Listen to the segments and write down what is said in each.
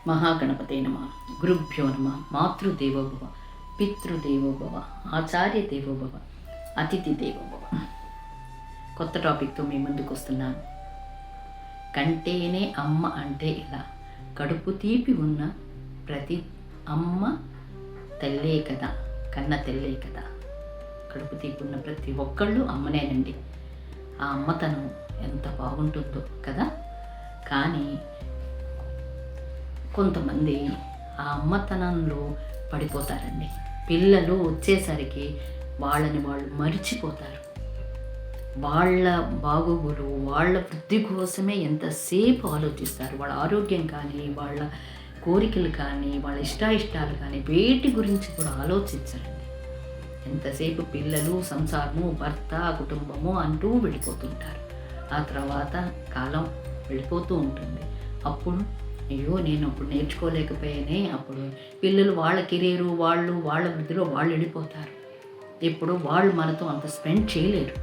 మహాగణపతే నమః. గురుభ్యో నమః. మాతృదేవోభవ, పితృదేవోభవ, ఆచార్య దేవోభవ, అతిథి దేవోభవ. కొత్త టాపిక్తో మీ ముందుకు వస్తున్నాను. కంటేనే అమ్మ అంటే ఇలా, కడుపు తీపి ఉన్న ప్రతి అమ్మ తెల్లే కదా, కన్న తెల్లే కదా. కడుపు తీపి ఉన్న ప్రతి ఒక్కళ్ళు అమ్మనేనండి. ఆ అమ్మతనం ఎంత బాగుంటుందో కదా. కానీ కొంతమంది ఆ అమ్మతనంలో పడిపోతారండి. పిల్లలు వచ్చేసరికి వాళ్ళని వాళ్ళు మరిచిపోతారు. వాళ్ళ బాగోగులు, వాళ్ళ వృద్ధి కోసమే ఎంతసేపు ఆలోచిస్తారు. వాళ్ళ ఆరోగ్యం కానీ, వాళ్ళ కోరికలు కానీ, వాళ్ళ ఇష్టాయిష్టాలు కానీ వేటి గురించి కూడా ఆలోచించరండి. ఎంతసేపు పిల్లలు, సంసారము, భర్త, కుటుంబము అంటూ వెళ్ళిపోతుంటారు. ఆ తర్వాత కాలం వెళ్ళిపోతూ ఉంటుంది. అప్పుడు అయ్యో నేను అప్పుడు నేర్చుకోలేకపోయానే, అప్పుడు పిల్లలు వాళ్ళ కెరీరు, వాళ్ళ వృద్ధిలో వాళ్ళు వెళ్ళిపోతారు. ఇప్పుడు వాళ్ళు మనతో అంత స్పెండ్ చేయలేరు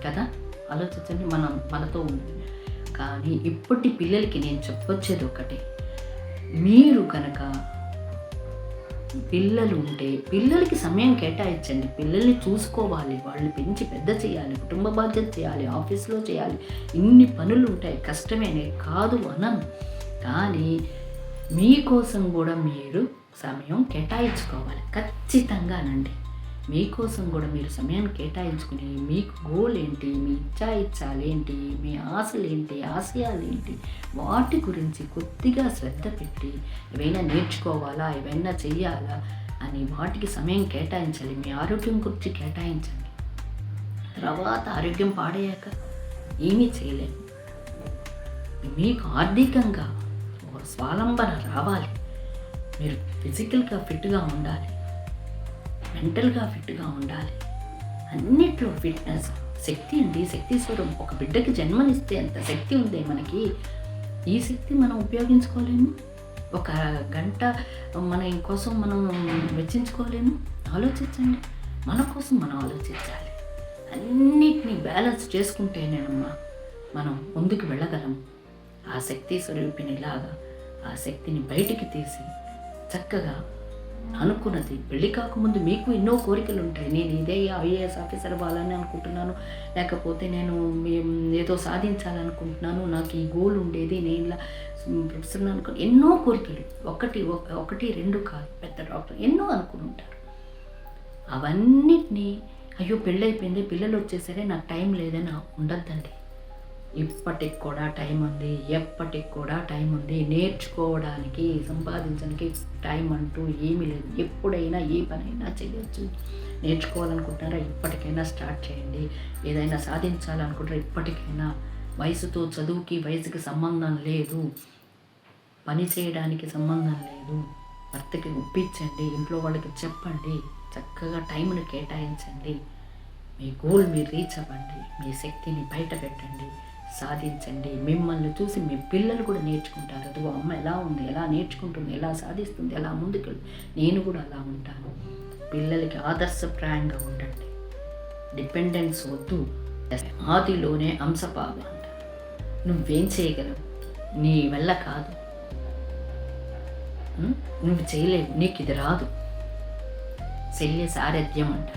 కదా. ఆలోచించండి, మనతో ఉంది. కానీ ఇప్పటి పిల్లలకి నేను చెప్పొచ్చేది ఒకటి, మీరు కనుక పిల్లలు ఉంటే పిల్లలకి సమయం కేటాయించండి. పిల్లల్ని చూసుకోవాలి, వాళ్ళని పెంచి పెద్ద చేయాలి, కుటుంబ బాధ్యత చేయాలి, ఆఫీస్లో చేయాలి, ఇన్ని పనులు ఉంటాయి. కష్టమేనే కాదు అనను, కానీ మీకోసం కూడా మీరు సమయం కేటాయించుకోవాలి ఖచ్చితంగానండి. మీకోసం కూడా మీరు సమయం కేటాయించుకుని మీకు గోల్ ఏంటి, మీ ఇచ్చాలు ఏంటి, మీ ఆశలు ఏంటి, ఆశయాలు ఏంటి, వాటి గురించి కొద్దిగా శ్రద్ధ పెట్టి ఏవైనా నేర్చుకోవాలా, ఏవైనా చెయ్యాలా అని వాటికి సమయం కేటాయించాలి. మీ ఆరోగ్యం గురించి కేటాయించండి. తర్వాత ఆరోగ్యం పాడయ్యాక ఏమీ చేయలేము. మీకు ఆర్థికంగా స్వావలంబన రావాలి. మీరు ఫిజికల్గా ఫిట్గా ఉండాలి, మెంటల్గా ఫిట్గా ఉండాలి. అన్నిట్లో ఫిట్నెస్ శక్తి అండి, శక్తి స్వరం. ఒక బిడ్డకి జన్మనిస్తే అంత శక్తి ఉంది మనకి. ఈ శక్తి మనం ఉపయోగించుకోలేము. ఒక గంట మన కోసం మనం వెచ్చించుకోలేము. ఆలోచించండి, మన కోసం మనం ఆలోచించాలి. అన్నిటినీ బ్యాలెన్స్ చేసుకుంటేనేనమ్మా మనం ముందుకు వెళ్ళగలం. ఆ శక్తి స్వరూపినిలాగా ఆ శక్తిని బయటికి తీసి చక్కగా అనుకున్నది. పెళ్ళి కాకముందు మీకు ఎన్నో కోరికలు ఉంటాయి. నేను ఇదే ఐఏఎస్ ఆఫీసర్ అవ్వాలని అనుకుంటున్నాను, లేకపోతే నేను ఏదో సాధించాలనుకుంటున్నాను, నాకు ఈ గోల్ ఉండేది, నేను ఇలా ప్రొఫెసర్ అనుకో, ఎన్నో కోరికలు. ఒకటి రెండు కాదు, పెద్ద డాక్టర్ ఎన్నో అనుకుని ఉంటారు. అవన్నిటినీ అయ్యో పెళ్ళైపోయింది, పిల్లలు వచ్చేసరే నాకు టైం లేదని ఉండద్దండి. ఇప్పటికి కూడా టైం ఉంది, ఎప్పటికి కూడా టైం ఉంది. నేర్చుకోవడానికి, సంపాదించడానికి టైం అంటూ ఏమీ లేదు. ఎప్పుడైనా ఏ పనైనా చేయొచ్చు. నేర్చుకోవాలనుకుంటున్నారా, ఇప్పటికైనా స్టార్ట్ చేయండి. ఏదైనా సాధించాలనుకుంటారా, ఇప్పటికైనా. వయసుతో, చదువుకి వయసుకి సంబంధం లేదు, పని చేయడానికి సంబంధం లేదు. భర్తకి ఒప్పించండి, ఇంట్లో వాళ్ళకి చెప్పండి, చక్కగా టైంని కేటాయించండి. మీ గోల్ మీరు రీచ్ అవ్వండి. మీ శక్తిని బయట పెట్టండి, సాధించండి. మిమ్మల్ని చూసి మీ పిల్లలు కూడా నేర్చుకుంటారు. అదిగో అమ్మ ఎలా ఉంది, ఎలా నేర్చుకుంటుంది, ఎలా సాధిస్తుంది, ఎలా ముందుకెళ్ళి నేను కూడా అలా ఉంటాను. పిల్లలకి ఆదర్శప్రాయంగా ఉండండి. డిపెండెన్స్ వద్దు. ఆదిలోనే అంశపావ అంటారు. నువ్వేం చేయగలవు, నీ వల్ల కాదు, నువ్వు చేయలేవు, నీకు ఇది రాదు. శల్య సారథ్యం అంటారు.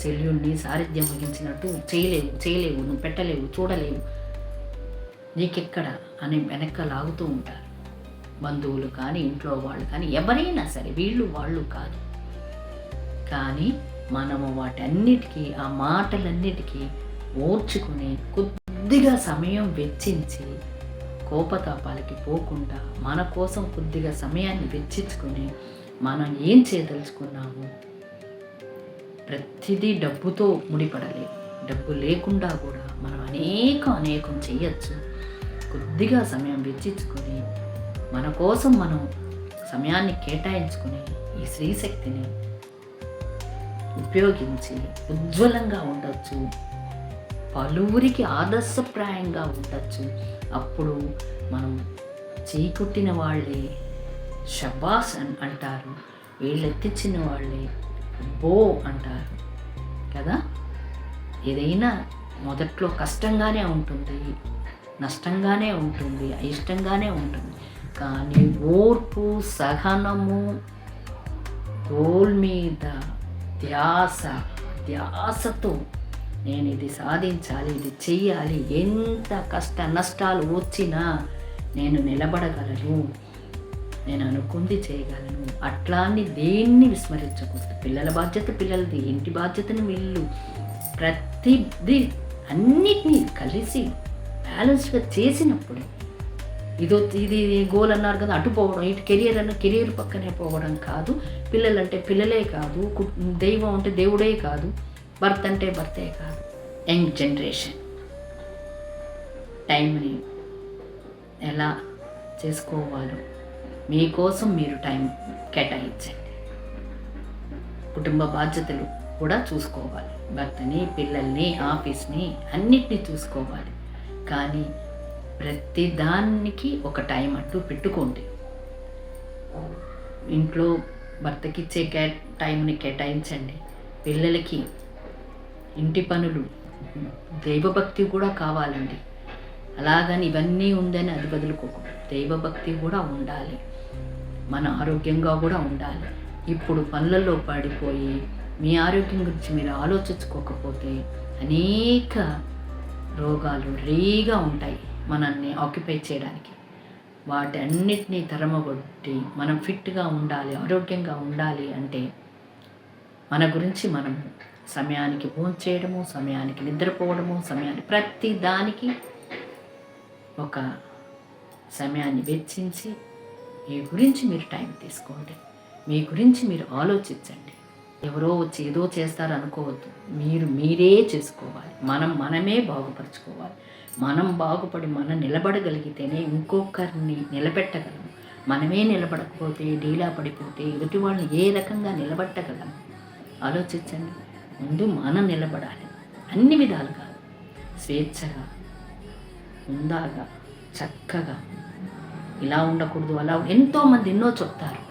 శల్యుణ్ణి సారథ్యం వహించినట్టు చేయలేవు, నువ్వు పెట్టలేవు, చూడలేవు, నీకెక్కడ అని వెనక్కి లాగుతూ ఉంటారు. బంధువులు కానీ, ఇంట్లో వాళ్ళు కానీ, ఎవరైనా సరే, వీళ్ళు వాళ్ళు కాదు. కానీ మనము వాటన్నిటికీ, ఆ మాటలన్నిటికీ ఓర్చుకుని కొద్దిగా సమయం వెచ్చించి, కోపతాపాలకి పోకుండా మన కోసం కొద్దిగా సమయాన్ని వెచ్చించుకొని మనం ఏం చేయదలుచుకున్నాము. ప్రతిదీ డబ్బుతో ముడిపడలేదు. డబ్బు లేకుండా కూడా మనం అనేకం చేయొచ్చు. కొద్దిగా సమయం వెచ్చించుకొని మన కోసం మనం సమయాన్ని కేటాయించుకొని ఈ స్త్రీశక్తిని ఉపయోగించి ఉజ్వలంగా ఉండొచ్చు. పలువురికి ఆదర్శప్రాయంగా ఉండొచ్చు. అప్పుడు మనం చీకొట్టిన వాళ్ళే షబాస్ అంటారు, వీళ్ళెత్తించిన వాళ్ళే బో అంటారు కదా. ఏదైనా మొదట్లో కష్టంగానే ఉంటుంది, నష్టంగానే ఉంటుంది, అయిష్టంగానే ఉంటుంది. కానీ ఓర్పు, సహనము, గోల్ మీద ధ్యాసతో నేను ఇది సాధించాలి, ఇది చెయ్యాలి, ఎంత కష్ట నష్టాలు వచ్చినా నేను నిలబడగలను, నేను అనుకుంది చేయగలను, అట్లాని దేన్ని విస్మరించకూడదు. పిల్లల బాధ్యత పిల్లలది, ఇంటి బాధ్యతను వీళ్ళు, ప్రతిదీ అన్నిటినీ కలిసి బ్యాలెన్స్గా చేసినప్పుడు ఇది గోల్ అన్నారు కదా, అటు పోవడం, ఇటు కెరియర్ పక్కనే పోవడం కాదు. పిల్లలంటే పిల్లలే కాదు, దైవం అంటే దేవుడే కాదు, భర్త అంటే భర్తే కాదు. యంగ్ జనరేషన్ టైంని ఎలా చేసుకోవాలో మీకోసం మీరు టైం కేటాయించండి. కుటుంబ బాధ్యతలు కూడా చూసుకోవాలి, భర్తని, పిల్లల్ని, ఆఫీస్ని అన్నిటినీ చూసుకోవాలి. కానీ ప్రతి దానికి ఒక టైం అంటూ పెట్టుకోండి. ఇంట్లో భర్తకి ఇచ్చే టైంని కేటాయించండి, పిల్లలకి, ఇంటి పనులు, దైవభక్తి కూడా కావాలండి. అలాగని ఇవన్నీ ఉందని అది వదులుకోకూడదు. దైవభక్తి కూడా ఉండాలి, మన ఆరోగ్యంగా కూడా ఉండాలి. ఇప్పుడు పనులలో పడిపోయి మీ ఆరోగ్యం గురించి మీరు ఆలోచించుకోకపోతే అనేక రోగాలు రెడీగా ఉంటాయి మనల్ని ఆక్యుపై చేయడానికి. వాటి అన్నిటినీ తరమగొట్టి మనం ఫిట్గా ఉండాలి, ఆరోగ్యంగా ఉండాలి అంటే మన గురించి మనం సమయానికి భోజనం చేయడము, సమయానికి నిద్రపోవడము, సమయానికి ప్రతి దానికి ఒక సమయాన్ని వెచ్చించి మీ గురించి మీరు టైం తీసుకోండి, మీ గురించి మీరు ఆలోచించండి. ఎవరో వచ్చి ఏదో చేస్తారు అనుకోవద్దు, మీరే చేసుకోవాలి. మనమే బాగుపరచుకోవాలి. మనం బాగుపడి మనం నిలబడగలిగితేనే ఇంకొకరిని నిలబెట్టగలము. మనమే నిలబడకపోతే, డీలా పడిపోతే ఎదుటి వాళ్ళని ఏ రకంగా నిలబెట్టగలము ఆలోచించండి. ముందు మనం నిలబడాలి, అన్ని విధాలుగా, స్వేచ్ఛగా, ఉందాగా, చక్కగా. ఇలా ఉండకూడదు, అలా ఎంతోమంది ఎన్నో చెప్తారు,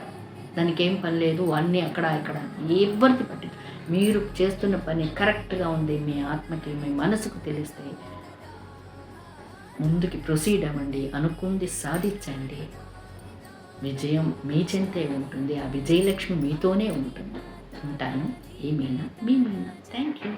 దానికి ఏం పని లేదు, అన్నీ అక్కడ ఇక్కడ, ఎవరిది పట్టి మీరు చేస్తున్న పని కరెక్ట్గా ఉంది, మీ ఆత్మకి, మీ మనసుకు తెలిస్తే ముందుకి ప్రొసీడ్ అవ్వండి, అనుకుంది సాధించండి. విజయం మీ చెంతే ఉంటుంది, ఆ విజయలక్ష్మి మీతోనే ఉంటుంది. ఉంటాను. మీ మీనా. Thank you.